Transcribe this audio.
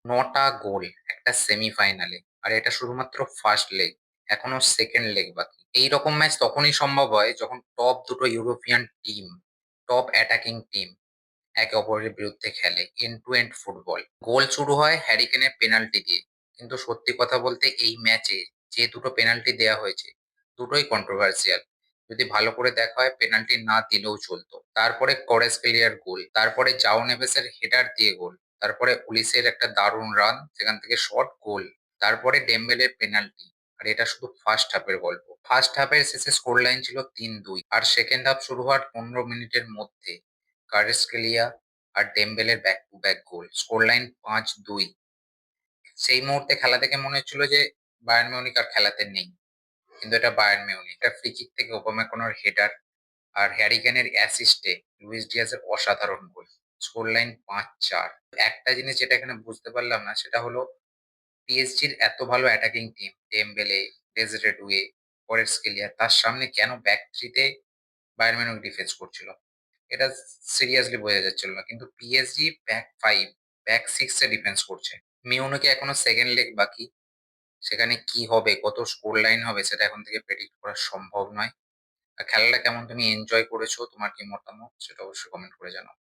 ৯টা গোল একটা সেমিফাইনালে। আর এটা শুধুমাত্র ফার্স্ট লেগ। এখনো সেকেন্ড লেগ বাকি। এইরকম ম্যাচ তখনই সম্ভব হয় যখন টপ দুটো European team, top attacking team একে অপরের বিরুদ্ধে খেলে এন্ড টু এন্ড ফুটবল। গোল শুরু হয় হ্যারি কেনের পেনাল্টি দিয়ে। কিন্তু সত্যি কথা বলতে এই ম্যাচে যে দুটো পেনাল্টি দেয়া হয়েছে দুটোই কন্ট্রোভার্সিয়াল। যদি ভালো করে দেখা হয় পেনাল্টি না দিলেও চলতো। তারপরে করেসকেলিয়ার গোল, তারপরে জাও নেভেসের হেডার দিয়ে গোল, তারপরে উলিসের একটা দারুণ রান সেখান থেকে শট গোল, তারপরে ডেম্বেলের পেনাল্টি। আর এটা শুধু ফার্স্ট হাফের গল্প। ফার্স্ট হাফের শেষে স্কোর লাইন ছিল ৩-২ আর সেকেন্ড হাফ শুরু হওয়ার ১৫ মিনিটের মধ্যে কারেসকেলিয়া আর ডেম্বেলের back to back goal, score line ৫-২। সেই মুহূর্তে খেলা দেখে মনে হচ্ছিল যে বায়ার্ন মিউনিখ আর খেলাতে নেই। কিন্তু এটা বায়ার্ন মিউনিখ। এটা ফ্রি কিক থেকে ওপামেকানোর হেডার আর হ্যারি কেনের অ্যাসিস্টে লুইস ডিয়াজের অসাধারণ গোল। Score line ৫-৪। একটা জিনিস যেটা এখানে বুঝতে পারলাম না সেটা হলো পিএসজির এত ভালো অ্যাটাকিং টিম ডেমবেলে, ডেজরে ডুয়ে, কভারাটস্কেলিয়া তার সামনে কেন ব্যাক থ্রিতে বায়ার্ন মিউনিখ ডিফেন্স করছিল? এটা সিরিয়াসলি বোঝা যাচ্ছিল না। কিন্তু পিএসজি ব্যাক 5, ব্যাক 6 এ ডিফেন্স করছে। মিউনিখে এখনো সেকেন্ড লেগ বাকি। সেখানে কি হবে, কত স্কোর লাইন হবে সেটা এখন থেকে প্রেডিক্ট করা সম্ভব নয়। আর খেলাটা কেমন তুমি এনজয় করেছো? তোমার কি মতামত? সেটা অবশ্যই কমেন্ট করে জানাও।